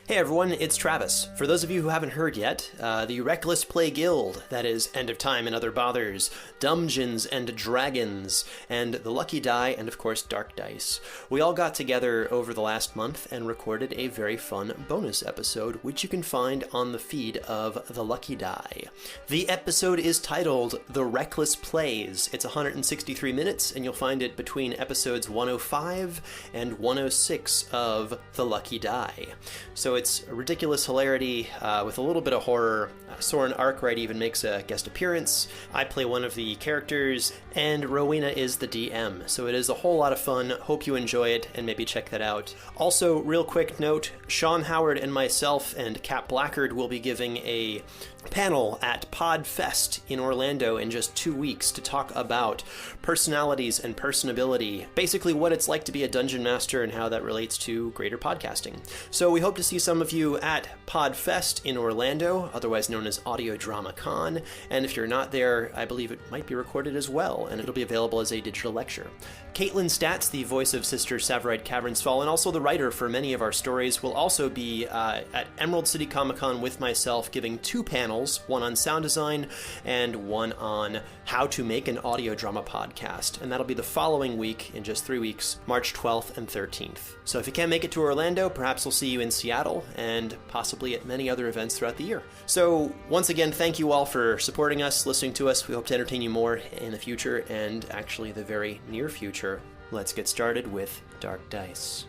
Hey everyone, it's Travis. For those of you who haven't heard yet, the Reckless Play Guild, that is End of Time and Other Bothers, Dungeons and Dragons, and The Lucky Die, and of course Dark Dice. We all got together over the last month and recorded a very fun bonus episode, which you can find on the feed of The Lucky Die. The episode is titled The Reckless Plays. It's 163 minutes, and you'll find it between episodes 105 and 106 of The Lucky Die. So it's a ridiculous hilarity with a little bit of horror. Soren Arkwright even makes a guest appearance. I play one of the characters, and Rowena is the DM. So it is a whole lot of fun. Hope you enjoy it, and maybe check that out. Also, real quick note, Sean Howard and myself and Cap Blackard will be giving a panel at PodFest in Orlando in just 2 weeks to talk about personalities and personability, basically what it's like to be a dungeon master and how that relates to greater podcasting. So we hope to see some of you at PodFest in Orlando, otherwise known as Audio Drama Con, and if you're not there, I believe it might be recorded as well, and it'll be available as a digital lecture. Kaitlin Statz, the voice of Sister Tsavorite Cavernsfall, and also the writer for many of our stories, will also be at Emerald City Comic Con with myself, giving 2 panels, one on sound design and one on how to make an audio drama podcast. And that'll be the following week, in just 3 weeks, March 12th and 13th. So if you can't make it to Orlando, perhaps we'll see you in Seattle and possibly at many other events throughout the year. So once again, thank you all for supporting us, listening to us. We hope to entertain you more in the future, and actually the very near future. Let's get started with Dark Dice.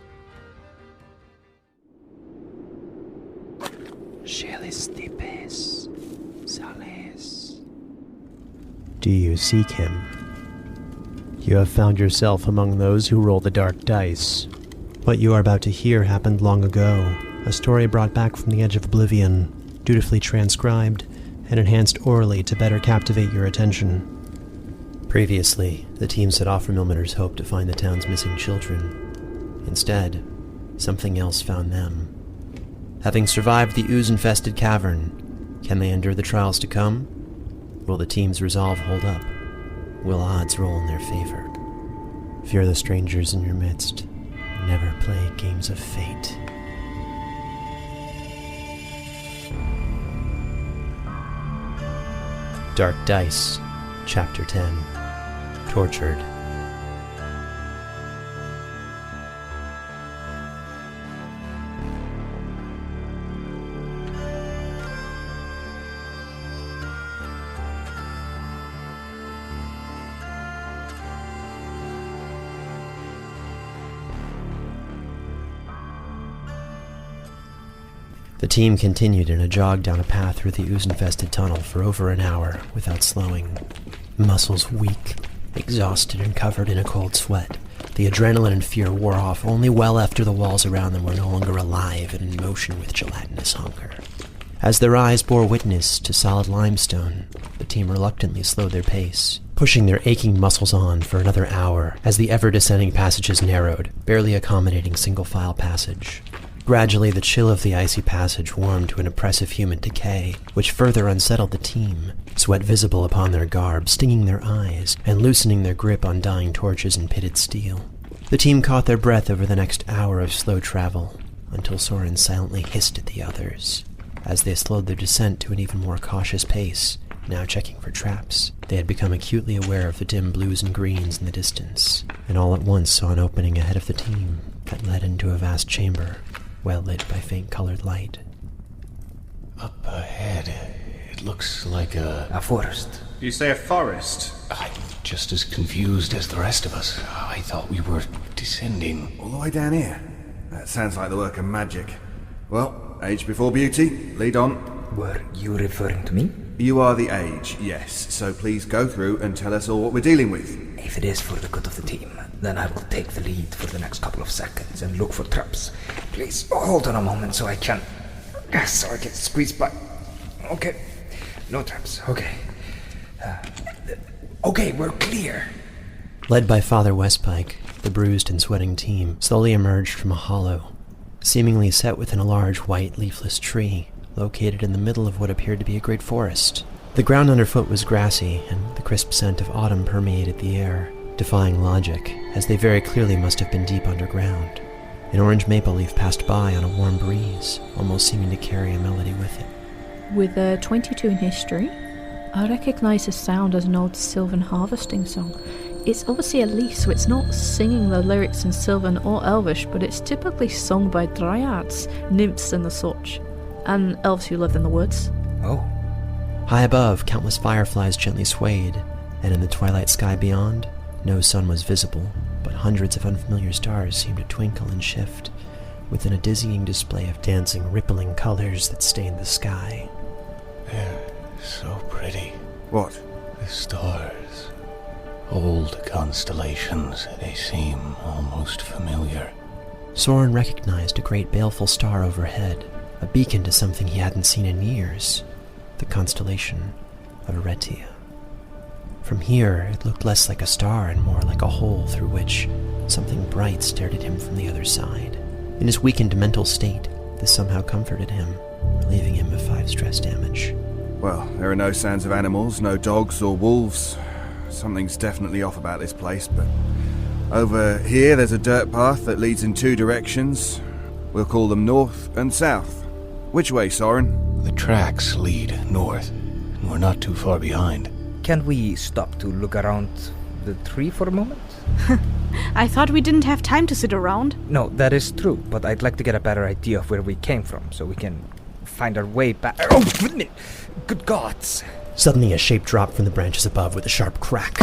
Do you seek him? You have found yourself among those who roll the dark dice. What you are about to hear happened long ago, a story brought back from the edge of oblivion, dutifully transcribed and enhanced orally to better captivate your attention. Previously, the team set off from Ilmater's hope to find the town's missing children. Instead, something else found them. Having survived the ooze-infested cavern, can they endure the trials to come? Will the team's resolve hold up? Will odds roll in their favor? Fear the strangers in your midst. Never play games of fate. Dark Dice, Chapter 10. Tortured. The team continued in a jog down a path through the ooze-infested tunnel for over an hour without slowing. Muscles weak, exhausted and covered in a cold sweat, the adrenaline and fear wore off only well after the walls around them were no longer alive and in motion with gelatinous hunger. As their eyes bore witness to solid limestone, the team reluctantly slowed their pace, pushing their aching muscles on for another hour as the ever-descending passages narrowed, barely accommodating single-file passage. Gradually, the chill of the icy passage warmed to an oppressive humid decay, which further unsettled the team, sweat visible upon their garb, stinging their eyes, and loosening their grip on dying torches and pitted steel. The team caught their breath over the next hour of slow travel, until Soren silently hissed at the others. As they slowed their descent to an even more cautious pace, now checking for traps, they had become acutely aware of the dim blues and greens in the distance, and all at once saw an opening ahead of the team that led into a vast chamber, well lit by faint-colored light. Up ahead, it looks like a forest. You say a forest? I'm just as confused as the rest of us. I thought we were descending. All the way down here? That sounds like the work of magic. Well, age before beauty, lead on. Were you referring to me? You are the age, yes, so please go through and tell us all what we're dealing with. If it is for the good of the team, then I will take the lead for the next couple of seconds and look for traps. Please hold on a moment so I can squeeze by. Okay, no traps, okay. Okay, we're clear. Led by Father Westpike, the bruised and sweating team slowly emerged from a hollow, seemingly set within a large white leafless tree, located in the middle of what appeared to be a great forest. The ground underfoot was grassy, and the crisp scent of autumn permeated the air, defying logic, as they very clearly must have been deep underground. An orange maple leaf passed by on a warm breeze, almost seeming to carry a melody with it. With a 22 in history, I recognise the sound as an old Sylvan harvesting song. It's obviously a leaf, so it's not singing the lyrics in Sylvan or Elvish, but it's typically sung by dryads, nymphs and the such, and elves who lived in the woods. Oh. High above, countless fireflies gently swayed, and in the twilight sky beyond, no sun was visible, but hundreds of unfamiliar stars seemed to twinkle and shift, within a dizzying display of dancing, rippling colors that stained the sky. They're so pretty. What? The stars. Old constellations, they seem almost familiar. Soren recognized a great baleful star overhead, a beacon to something he hadn't seen in years, the constellation of Eretia. From here, it looked less like a star and more like a hole through which something bright stared at him from the other side. In his weakened mental state, this somehow comforted him, relieving him of 5 stress damage. Well, there are no signs of animals, no dogs or wolves. Something's definitely off about this place, but over here there's a dirt path that leads in 2 directions. We'll call them north and south. Which way, Soren? The tracks lead north, and we're not too far behind. Can we stop to look around the tree for a moment? I thought we didn't have time to sit around. No, that is true, but I'd like to get a better idea of where we came from, so we can find our way back. Oh, good gods! Suddenly a shape dropped from the branches above with a sharp crack.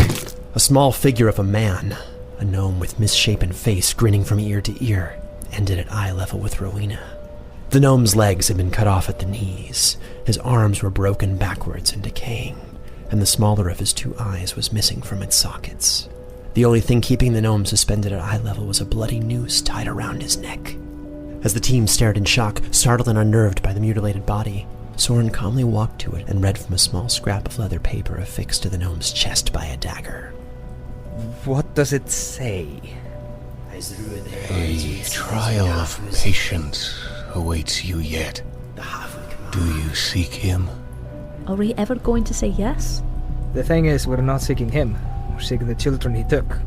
A small figure of a man, a gnome with misshapen face grinning from ear to ear, ended at eye level with Rowena. The gnome's legs had been cut off at the knees, his arms were broken backwards and decaying, and the smaller of his 2 eyes was missing from its sockets. The only thing keeping the gnome suspended at eye level was a bloody noose tied around his neck. As the team stared in shock, startled and unnerved by the mutilated body, Soren calmly walked to it and read from a small scrap of leather paper affixed to the gnome's chest by a dagger. What does it say? A trial of patience awaits you yet. Do you seek him? Are we ever going to say yes? The thing is, we're not seeking him. We're seeking the children he took.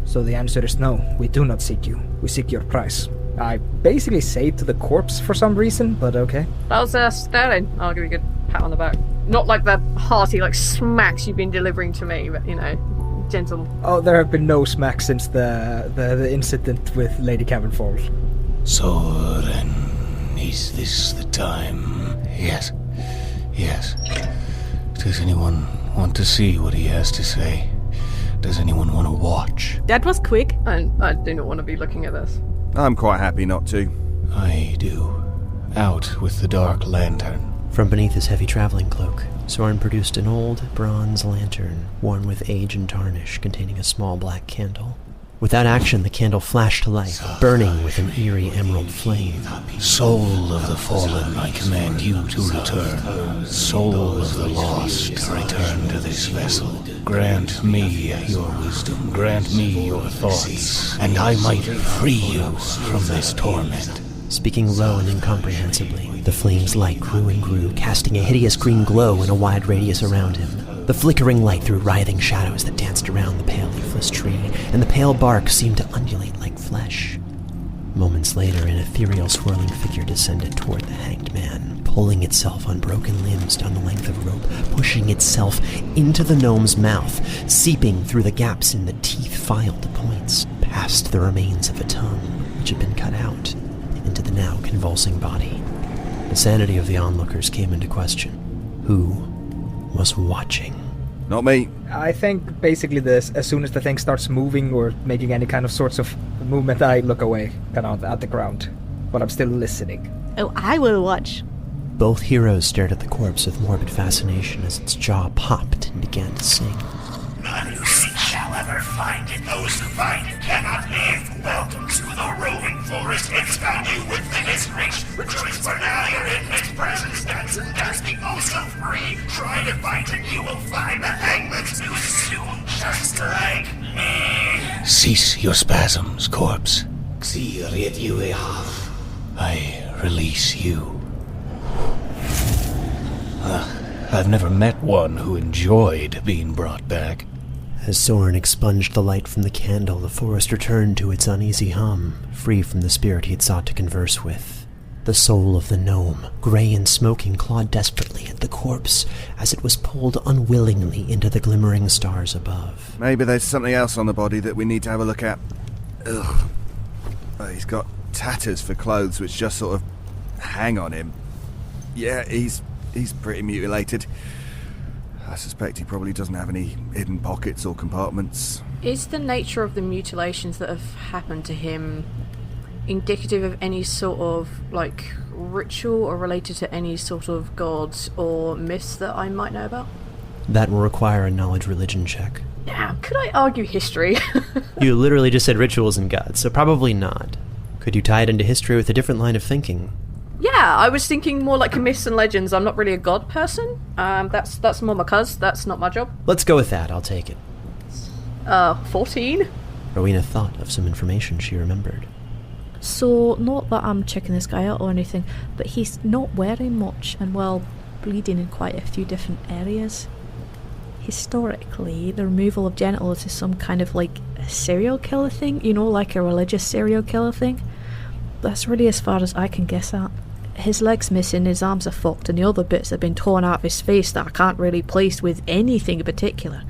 So the answer is no, we do not seek you. We seek your price. I basically say to the corpse for some reason, but okay. That was sterling. I'll give you a good pat on the back. Not like the hearty, smacks you've been delivering to me, but, gentle. Oh, there have been no smacks since the incident with Lady Cavernsfall. Soren, is this the time? Yes. Does anyone want to see what he has to say? Does anyone want to watch? That was quick. And I do not want to be looking at this. I'm quite happy not to. I do. Out with the dark lantern. From beneath his heavy traveling cloak, Soren produced an old bronze lantern, worn with age and tarnish, containing a small black candle. Without action, the candle flashed to life, burning with an eerie emerald flame. Soul of the fallen, I command you to return. Soul of the lost, return to this vessel. Grant me your wisdom, grant me your thoughts, and I might free you from this torment. Speaking low and incomprehensibly, the flame's light grew and grew, casting a hideous green glow in a wide radius around him. The flickering light threw writhing shadows that danced around the pale leafless tree, and the pale bark seemed to undulate like flesh. Moments later, an ethereal swirling figure descended toward the hanged man, pulling itself on broken limbs down the length of rope, pushing itself into the gnome's mouth, seeping through the gaps in the teeth filed to points, past the remains of a tongue, which had been cut out, into the now convulsing body. The sanity of the onlookers came into question. Who was watching? Not me. I think basically this, as soon as the thing starts moving or making any kind of sorts of movement, I look away, kind of at the ground. But I'm still listening. Oh, I will watch. Both heroes stared at the corpse with morbid fascination as its jaw popped and began to sing. None who seek shall ever find it. Those who find it cannot live. Welcome to the roving forest. It's found you within its reach. Rejoice, for now you're in its presence. Dance and gasping, oh so free. Try to find it, you will find the hangman's too soon, just like me. Cease your spasms, corpse. Tsavorite. I release you. I've never met one who enjoyed being brought back. As Soren expunged the light from the candle, the forest returned to its uneasy hum, free from the spirit he had sought to converse with. The soul of the gnome, grey and smoking, clawed desperately at the corpse as it was pulled unwillingly into the glimmering stars above. Maybe there's something else on the body that we need to have a look at. Ugh. Oh, he's got tatters for clothes which just sort of hang on him. Yeah, he's pretty mutilated. I suspect he probably doesn't have any hidden pockets or compartments. Is the nature of the mutilations that have happened to him indicative of any sort of, ritual or related to any sort of gods or myths that I might know about? That will require a knowledge religion check. Now, could I argue history? You literally just said rituals and gods, so probably not. Could you tie it into history with a different line of thinking? Yeah, I was thinking more like myths and legends. I'm not really a god person. That's more my cuz. That's not my job. Let's go with that, I'll take it. 14? Rowena thought of some information she remembered. So, not that I'm checking this guy out or anything, but he's not wearing much and, bleeding in quite a few different areas. Historically, the removal of genitals is some kind of, a serial killer thing, like a religious serial killer thing. That's really as far as I can guess at. His leg's missing, his arms are fucked, and the other bits have been torn out of his face that I can't really place with anything in particular.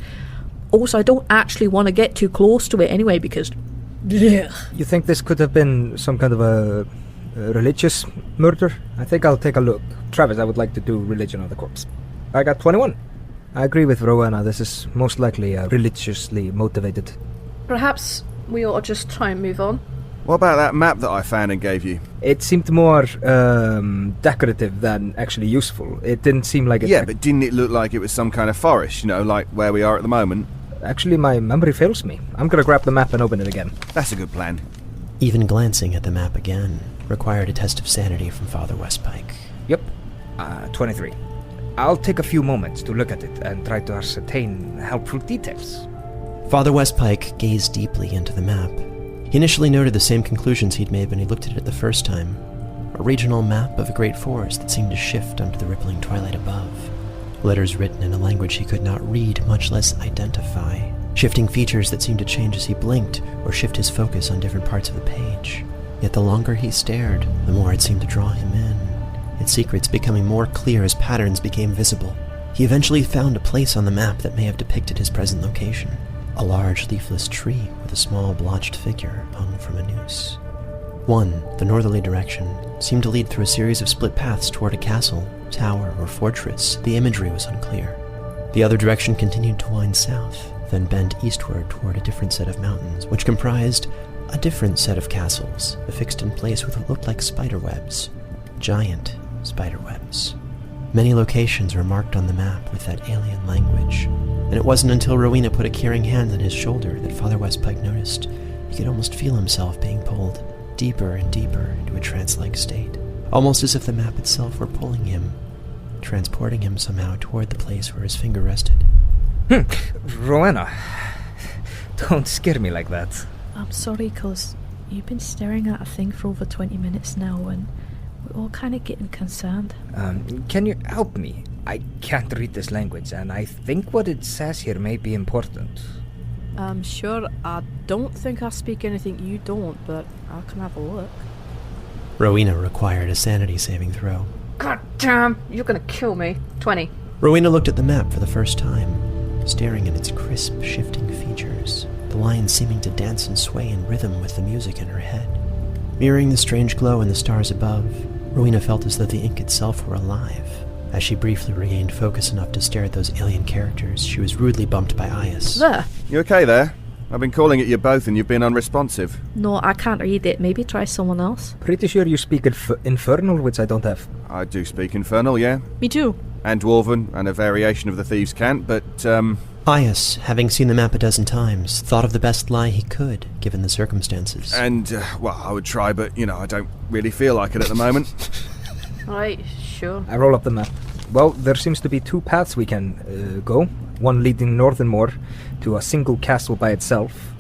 Also, I don't actually want to get too close to it anyway, because... Ugh. You think this could have been some kind of a religious murder? I think I'll take a look. Travis, I would like to do religion on the corpse. I got 21. I agree with Rowena, this is most likely religiously motivated. Perhaps we ought to just try and move on. What about that map that I found and gave you? It seemed more decorative than actually useful. It didn't seem like it... Yeah, but didn't it look like it was some kind of forest, like where we are at the moment? Actually, my memory fails me. I'm gonna grab the map and open it again. That's a good plan. Even glancing at the map again required a test of sanity from Father Westpike. Yep, 23. I'll take a few moments to look at it and try to ascertain helpful details. Father Westpike gazed deeply into the map. He initially noted the same conclusions he'd made when he looked at it the first time. A regional map of a great forest that seemed to shift under the rippling twilight above. Letters written in a language he could not read, much less identify. Shifting features that seemed to change as he blinked or shift his focus on different parts of the page. Yet the longer he stared, the more it seemed to draw him in. Its secrets becoming more clear as patterns became visible. He eventually found a place on the map that may have depicted his present location. A large leafless tree with a small blotched figure hung from a noose. One, the northerly direction, seemed to lead through a series of split paths toward a castle, tower, or fortress. The imagery was unclear. The other direction continued to wind south, then bent eastward toward a different set of mountains, which comprised a different set of castles, affixed in place with what looked like spiderwebs. Giant spiderwebs. Many locations were marked on the map with that alien language, and it wasn't until Rowena put a caring hand on his shoulder that Father Westpike noticed he could almost feel himself being pulled deeper and deeper into a trance-like state, almost as if the map itself were pulling him, transporting him somehow toward the place where his finger rested. Rowena, don't scare me like that. I'm sorry, cuz you've been staring at a thing for over 20 minutes now, and we're all kind of getting concerned. Can you help me? I can't read this language, and I think what it says here may be important. Sure, I don't think I speak anything you don't, but I can have a look. Rowena required a sanity saving throw. God damn, you're gonna kill me. 20. Rowena looked at the map for the first time, staring at its crisp, shifting features, the lines seeming to dance and sway in rhythm with the music in her head. Mirroring the strange glow in the stars above, Rowena felt as though the ink itself were alive. As she briefly regained focus enough to stare at those alien characters, she was rudely bumped by Iaus. There! You okay there? I've been calling at you both and you've been unresponsive. No, I can't read it. Maybe try someone else. Pretty sure you speak Infernal, which I don't have. I do speak Infernal, yeah. Me too. And Dwarven, and a variation of the Thieves' Cant, but, Iaus, having seen the map a dozen times, thought of the best lie he could, given the circumstances. And, I would try, but, I don't really feel like it at the moment. Right, sure. I roll up the map. Well, there seems to be two paths we can go. One leading north and more to a single castle by itself.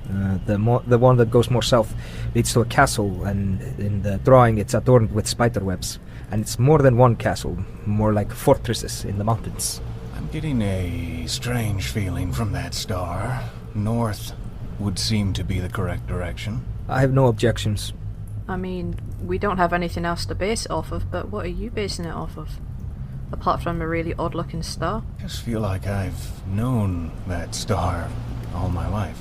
The one that goes more south leads to a castle, and in the drawing it's adorned with spiderwebs. And it's more than one castle, more like fortresses in the mountains. I'm getting a strange feeling from that star. north would seem to be the correct direction. I have no objections. I mean, we don't have anything else to base it off of, but what are you basing it off of? Apart from a really odd-looking star? I just feel like I've known that star all my life.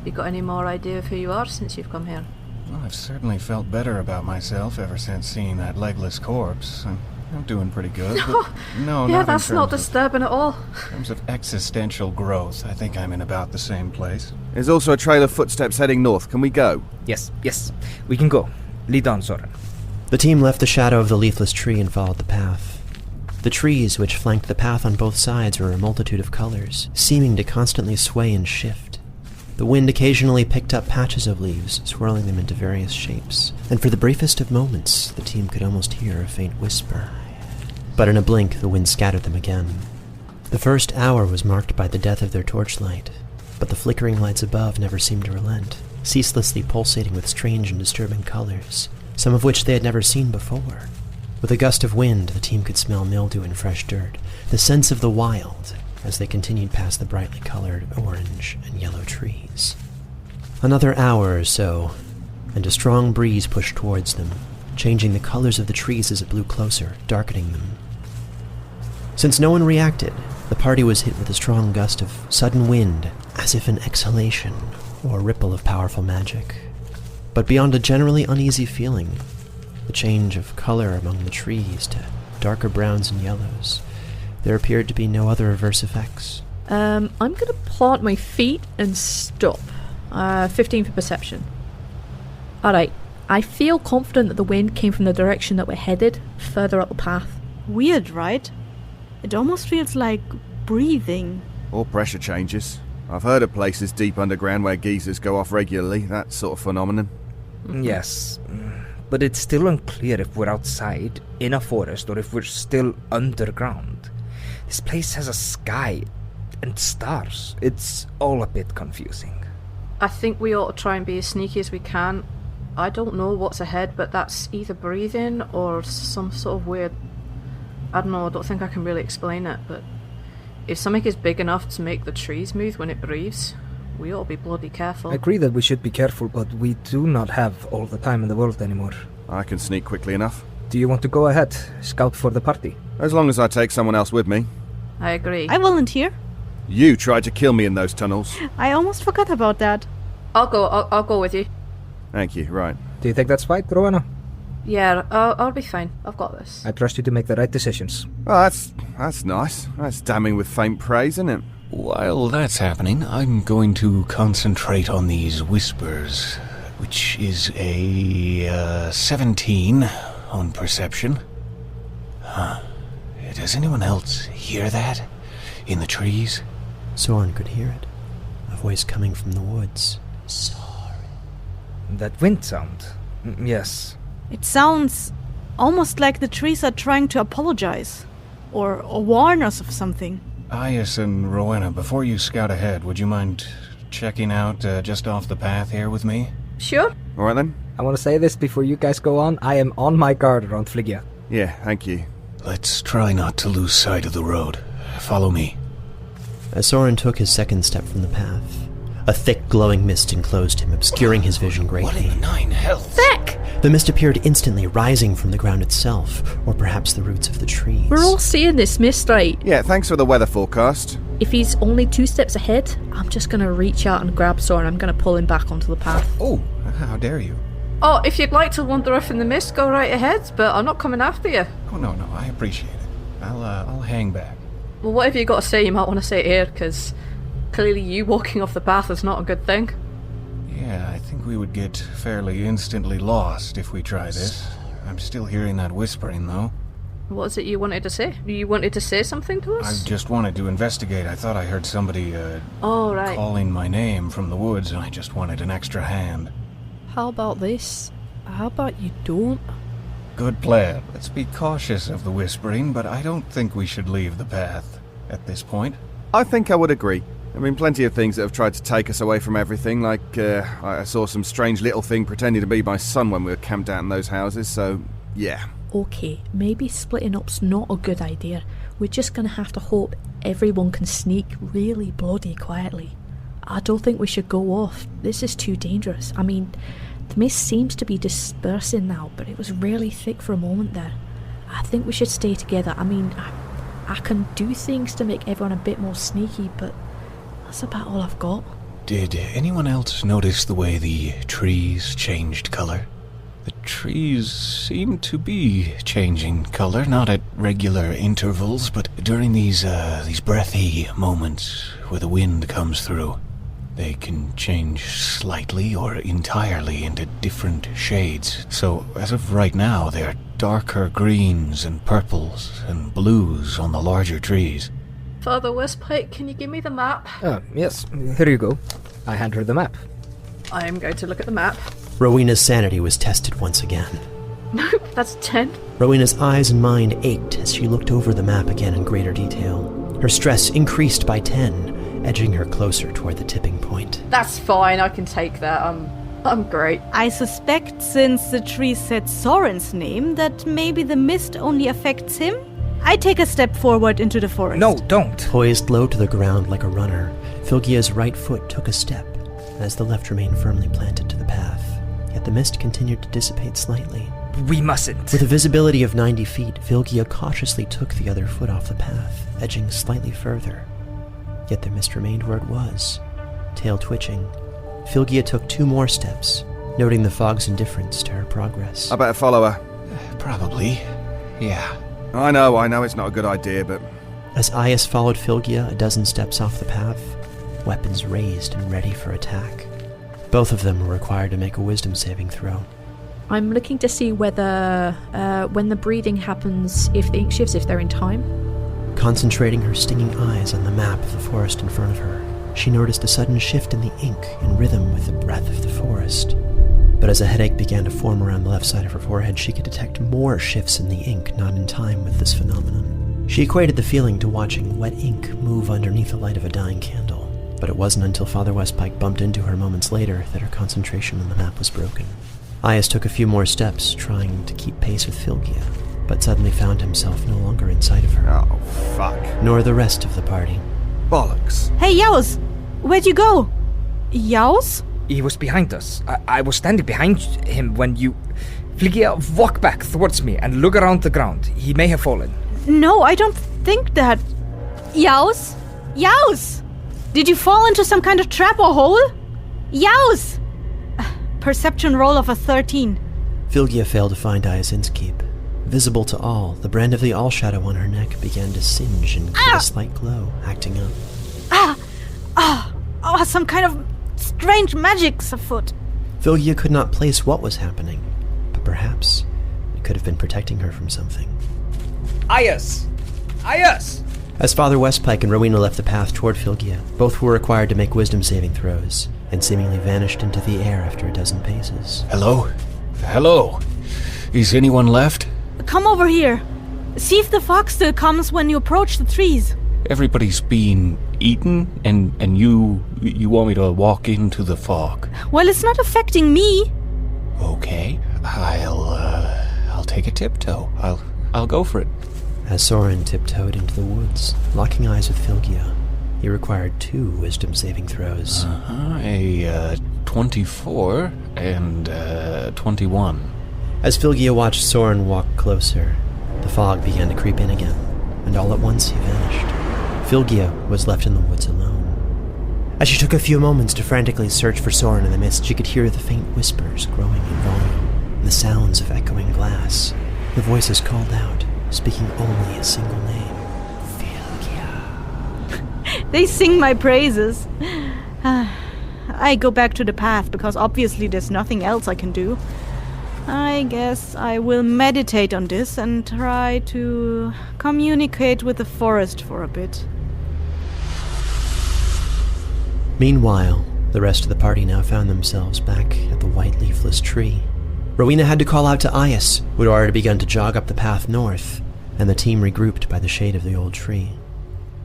You got any more idea of who you are since you've come here? Well, I've certainly felt better about myself ever since seeing that legless corpse. I'm doing pretty good, but no, Yeah, not that's in not terms disturbing at all. in terms of existential growth. I think I'm in about the same place. There's also a trail of footsteps heading north. Can we go? Yes, we can go. Lead on, Soren. The team left the shadow of the leafless tree and followed the path. The trees which flanked the path on both sides were a multitude of colors, seeming to constantly sway and shift. The wind occasionally picked up patches of leaves, swirling them into various shapes, and for the briefest of moments, the team could almost hear a faint whisper. But in a blink, the wind scattered them again. The first hour was marked by the death of their torchlight, but the flickering lights above never seemed to relent, ceaselessly pulsating with strange and disturbing colors, some of which they had never seen before. With a gust of wind, the team could smell mildew and fresh dirt, the sense of the wild, as they continued past the brightly colored orange and yellow trees. Another hour or so, and a strong breeze pushed towards them, changing the colors of the trees as it blew closer, darkening them. Since no one reacted, the party was hit with a strong gust of sudden wind, as if an exhalation or ripple of powerful magic. But beyond a generally uneasy feeling, the change of color among the trees to darker browns and yellows, there appeared to be no other reverse effects. I'm gonna plant my feet and stop. 15 for perception. Alright, I feel confident that the wind came from the direction that we're headed, further up the path. Weird, right? It almost feels like breathing. Or pressure changes. I've heard of places deep underground where geysers go off regularly, that sort of phenomenon. Yes, but it's still unclear if we're outside, in a forest, or if we're still underground. This place has a sky and stars. It's all a bit confusing. I think we ought to try and be as sneaky as we can. I don't know what's ahead, but that's either breathing or some sort of weird... I don't know, I don't think I can really explain it, but if something is big enough to make the trees move when it breathes, we ought to be bloody careful. I agree that we should be careful, but we do not have all the time in the world anymore. I can sneak quickly enough. Do you want to go ahead, scout for the party? As long as I take someone else with me. I agree. I volunteer. You tried to kill me in those tunnels. I almost forgot about that. I'll go with you. Thank you, right. Do you think that's right, Rowena? Yeah, I'll be fine. I've got this. I trust you to make the right decisions. Oh, that's nice. That's damning with faint praise, isn't it? While that's happening, I'm going to concentrate on these whispers, which is a 17 on perception. Huh. Does anyone else hear that? In the trees? Soren could hear it. A voice coming from the woods. Sorry. That wind sound. Yes. It sounds almost like the trees are trying to apologize. Or warn us of something. Iaus and Rowena, before you scout ahead, would you mind checking out just off the path here with me? Sure. Alright then. I want to say this before you guys go on. I am on my guard around Flygia. Yeah, thank you. Let's try not to lose sight of the road. Follow me. As Soren took his second step from the path, a thick glowing mist enclosed him, obscuring his vision greatly. What in the nine hells? Thick! The mist appeared instantly, rising from the ground itself, or perhaps the roots of the trees. We're all seeing this mist, right? Yeah, thanks for the weather forecast. If he's only 2 steps ahead, I'm just gonna reach out and grab Soren. I'm gonna pull him back onto the path. Oh, how dare you. Oh, if you'd like to wander off in the mist, go right ahead, but I'm not coming after you. Oh, no, I appreciate it. I'll hang back. Well, whatever you got to say, you might want to say it here, because clearly you walking off the path is not a good thing. Yeah, I think we would get fairly instantly lost if we try this. I'm still hearing that whispering, though. What is it you wanted to say? You wanted to say something to us? I just wanted to investigate. I thought I heard somebody, Oh, right. calling my name from the woods, and I just wanted an extra hand. How about this? How about you don't? Good plan. Let's be cautious of the whispering, but I don't think we should leave the path at this point. I think I would agree. There have been plenty of things that have tried to take us away from everything, like, I saw some strange little thing pretending to be my son when we were camped out in those houses, so, yeah. Okay, maybe splitting up's not a good idea. We're just gonna have to hope everyone can sneak really bloody quietly. I don't think we should go off. This is too dangerous. I mean, the mist seems to be dispersing now, but it was really thick for a moment there. I think we should stay together. I mean, I can do things to make everyone a bit more sneaky, but that's about all I've got. Did anyone else notice the way the trees changed color? The trees seem to be changing color, not at regular intervals, but during these breathy moments where the wind comes through. They can change slightly or entirely into different shades. So, as of right now, they're darker greens and purples and blues on the larger trees. Father Westpike, can you give me the map? Yes, here you go. I hand her the map. I am going to look at the map. Rowena's sanity was tested once again. Nope, that's 10. Rowena's eyes and mind ached as she looked over the map again in greater detail. Her stress increased by 10, edging her closer toward the tipping point. That's fine, I can take that. I'm great. I suspect, since the tree said Soren's name, that maybe the mist only affects him. I take a step forward into the forest. No, don't. Poised low to the ground like a runner, Flygia's right foot took a step, as the left remained firmly planted to the path. Yet the mist continued to dissipate slightly. We mustn't. With a visibility of 90 feet, Flygia cautiously took the other foot off the path, edging slightly further. Yet the mist remained where it was, tail twitching. Flygia took 2 more steps, noting the fog's indifference to her progress. I better follow her. Probably, yeah. I know it's not a good idea, but... As Iaus followed Flygia a dozen steps off the path, weapons raised and ready for attack. Both of them were required to make a wisdom saving throw. I'm looking to see whether, when the breathing happens, if the ink shifts, if they're in time. Concentrating her stinging eyes on the map of the forest in front of her, she noticed a sudden shift in the ink in rhythm with the breath of the forest. But as a headache began to form around the left side of her forehead, she could detect more shifts in the ink not in time with this phenomenon. She equated the feeling to watching wet ink move underneath the light of a dying candle. But it wasn't until Father Westpike bumped into her moments later that her concentration on the map was broken. Iaus took a few more steps, trying to keep pace with Flygia, but suddenly found himself no longer in sight of her. Oh, fuck. Nor the rest of the party. Bollocks. Hey, Iaus! Where'd you go? Iaus? He was behind us. I was standing behind him when you... Flygia, walk back towards me and look around the ground. He may have fallen. No, I don't think that. Iaus? Iaus! Did you fall into some kind of trap or hole? Iaus! Perception roll of a 13. Flygia failed to find Innskeep. Visible to all, the brand of the all-shadow on her neck began to singe and give a slight glow, acting up. Some kind of strange magic's afoot. Flygia could not place what was happening, but perhaps it could have been protecting her from something. Iaus! Iaus! As Father Westpike and Rowena left the path toward Flygia, both were required to make wisdom saving throws, and seemingly vanished into the air after a dozen paces. Hello? Hello? Is anyone left? Come over here. See if the fog still comes when you approach the trees. Everybody's been eaten, and you want me to walk into the fog? Well, it's not affecting me. Okay, I'll take a tiptoe. I'll go for it. As Soren tiptoed into the woods, locking eyes with Flygia, he required 2 wisdom saving throws. A 24 and 21. As Flygia watched Soren walk closer, the fog began to creep in again, and all at once he vanished. Flygia was left in the woods alone. As she took a few moments to frantically search for Soren in the mist, she could hear the faint whispers growing in volume, the sounds of echoing glass. The voices called out, speaking only a single name. Flygia. They sing my praises. I go back to the path because obviously there's nothing else I can do. I guess I will meditate on this and try to communicate with the forest for a bit. Meanwhile, the rest of the party now found themselves back at the white leafless tree. Rowena had to call out to Iaus, who had already begun to jog up the path north, and the team regrouped by the shade of the old tree.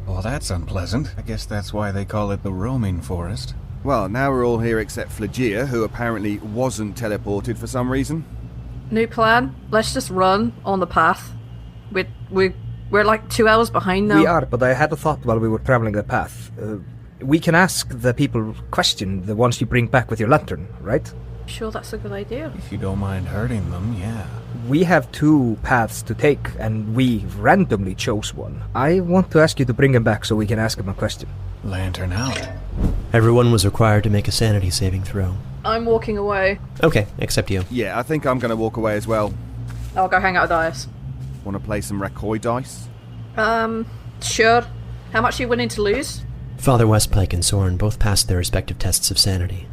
Well, that's unpleasant. I guess that's why they call it the roaming forest. Well, now we're all here except Flygia, who apparently wasn't teleported for some reason. New plan. Let's just run on the path. We're like 2 hours behind now. We are, but I had a thought while we were traveling the path. We can ask the people question, the ones you bring back with your lantern, right? Sure, that's a good idea. If you don't mind hurting them, yeah. We have 2 paths to take, and we randomly chose one. I want to ask you to bring him back so we can ask him a question. Lantern out. Everyone was required to make a sanity saving throw. I'm walking away. Okay, except you. Yeah, I think I'm going to walk away as well. I'll go hang out with Iaus. Want to play some Rekoy dice? Sure. How much are you willing to lose? Father Westpike and Soren both passed their respective tests of sanity.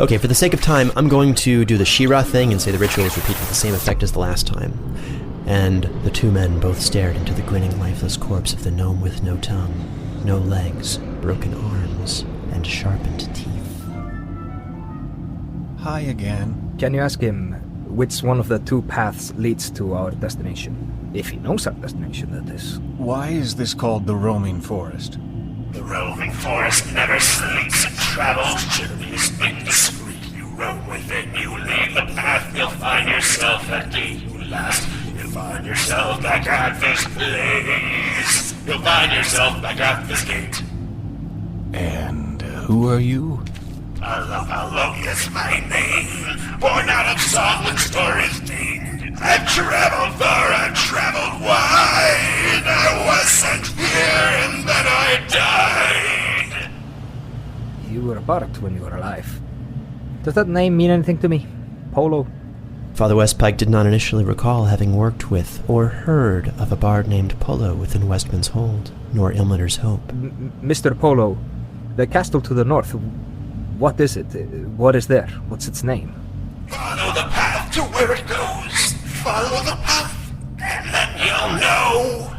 Okay, for the sake of time, I'm going to do the Shira thing and say the ritual is repeated with the same effect as the last time. And the 2 men both stared into the grinning, lifeless corpse of the gnome with no tongue, no legs, broken arms, and sharpened teeth. Hi again. Can you ask him which one of the 2 paths leads to our destination? If he knows our destination, that is. Why is this called the roaming forest? The roaming forest never sleeps. It travels journeys indiscreet. You roam within, you leave the path. You'll find yourself at gate you last. You'll find yourself back at this place. You'll find yourself back at this gate. And who are you? Pullo is my name. Born out of song and stories named. I've traveled far, I've traveled wide. I was sent here and then I died. You were a bard when you were alive. Does that name mean anything to me? Pullo? Father Westpike did not initially recall having worked with or heard of a bard named Pullo within Westman's Hold, nor Ilmater's Hope. Mr. Pullo, the castle to the north, what is it? What is there? What's its name? Follow the path to where it goes. Follow the path, and then you'll know.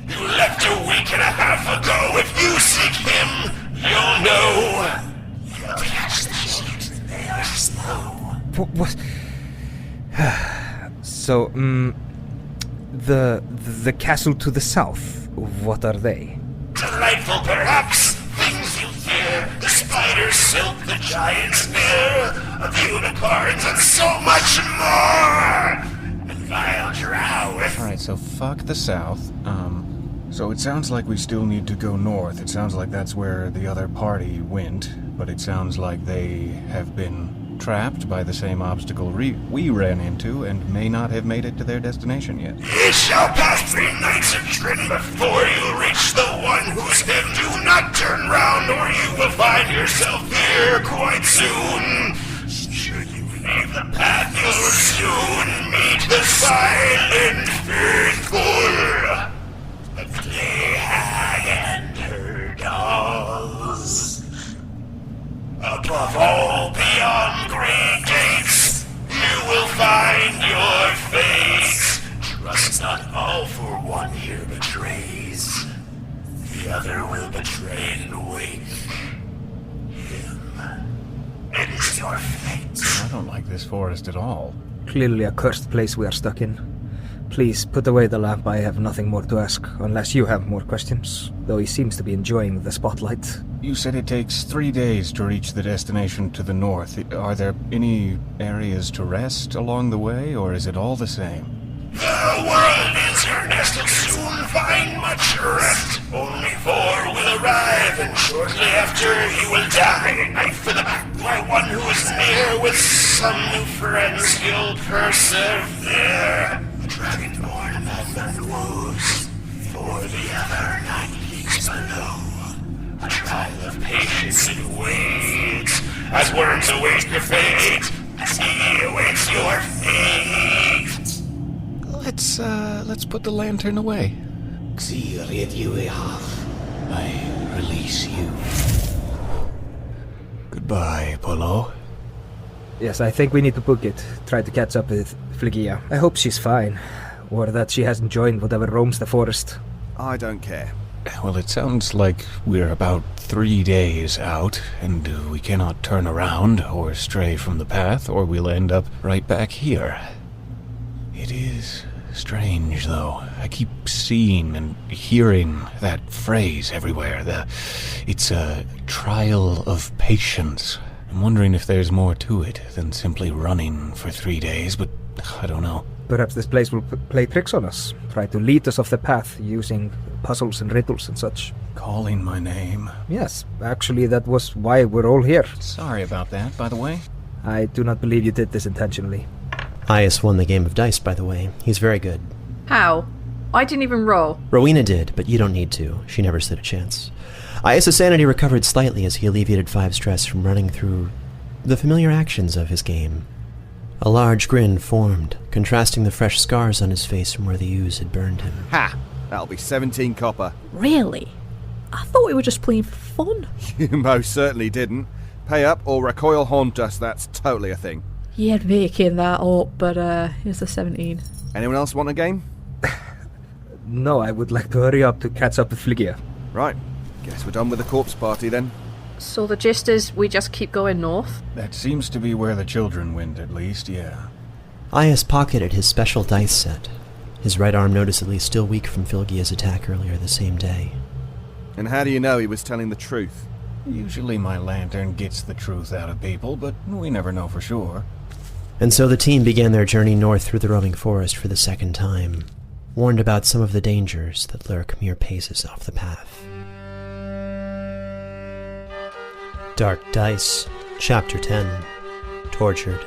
You left a week and a half ago. If you seek him, you'll know. You'll catch the children, they are slow. What? So, the castle to the south, what are they? Delightful, perhaps. Things you'll hear. The spider's silk, the giant's spear, of unicorns, and so much more. And I'll drow with... Alright, so fuck the south. So it sounds like we still need to go north. It sounds like that's where the other party went, but it sounds like they have been trapped by the same obstacle we ran into and may not have made it to their destination yet. You shall pass 3 nights of trim before you reach the one whose head. Do not turn round or you will find yourself here quite soon. Should you leave the path, you'll soon meet the silent faithful. The clay hag and her dolls. Above all, beyond great gates, you will find your face. Trust not all, for one here betrays. The other will betray and wait him. It is your fate. I don't like this forest at all. Clearly a cursed place we are stuck in. Please, put away the lamp. I have nothing more to ask, unless you have more questions, though he seems to be enjoying the spotlight. You said it takes 3 days to reach the destination to the north. Are there any areas to rest along the way, or is it all the same? The world is your nest, and soon find much rest. Only 4 will arrive, and shortly after he will die. Knife in the back by one who is near. With some new friends he'll persevere. The dragonborn madman woos, for the other 9 leagues below. A trial of patience it waits, as worms await your fate, as he awaits your fate. Let's put the lantern away. I release you. Goodbye, Pullo. Yes, I think we need to book it. Try to catch up with Flygia. I hope she's fine, or that she hasn't joined whatever roams the forest. I don't care. Well, it sounds like we're about 3 days out, and we cannot turn around or stray from the path, or we'll end up right back here. It is strange, though. I keep seeing and hearing that phrase everywhere. It's a trial of patience. I'm wondering if there's more to it than simply running for 3 days, but I don't know. Perhaps this place will play tricks on us, try to lead us off the path using puzzles and riddles and such. Calling my name. Yes, actually that was why we're all here. Sorry about that, by the way. I do not believe you did this intentionally. Iaus won the game of dice, by the way. He's very good. How? I didn't even roll. Rowena did, but you don't need to. She never stood a chance. Iaus' sanity recovered slightly as he alleviated 5 stress from running through the familiar actions of his game. A large grin formed, contrasting the fresh scars on his face from where the ooze had burned him. Ha! That'll be 17 copper. Really? I thought we were just playing for fun. You most certainly didn't. Pay up or recoil haunt us, that's totally a thing. You're making that up, but here's the 17. Anyone else want a game? No, I would like to hurry up to catch up with Flygia. Right. Guess we're done with the corpse party then. So the gist is we just keep going north? That seems to be where the children went, at least, yeah. Iaus pocketed his special dice set, his right arm noticeably still weak from Flygia's attack earlier the same day. And how do you know he was telling the truth? Usually my lantern gets the truth out of people, but we never know for sure. And so the team began their journey north through the roaming forest for the second time, warned about some of the dangers that lurk mere paces off the path. Dark Dice, Chapter 10, Tortured.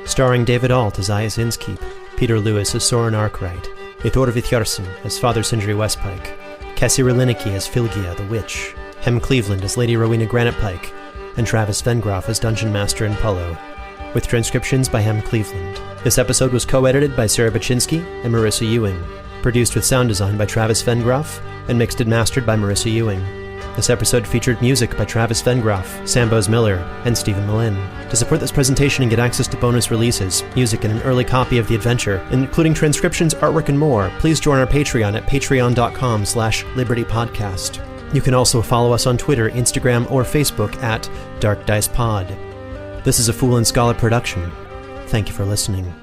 Starring David Ault as Iaus Innskeep, Peter Lewis as Soren Arkwright, Eyþór Viðarsson as Father Sindri Westpike, Kessi Riliniki as Flygia the Witch, Hem Cleveland as Lady Rowena Granitepike, and Travis Vengroff as Dungeon Master and Pullo, with transcriptions by Hem Cleveland. This episode was co-edited by Sarah Buchynski and Marisa Ewing, produced with sound design by Travis Vengroff, and mixed and mastered by Marisa Ewing. This episode featured music by Travis Vengroff, Sam Boase-Miller, and Stephen Melin. To support this presentation and get access to bonus releases, music, and an early copy of the adventure, including transcriptions, artwork, and more, please join our Patreon at patreon.com/libertypodcast. You can also follow us on Twitter, Instagram, or Facebook at Dark Dice Pod. This is a Fool and Scholar production. Thank you for listening.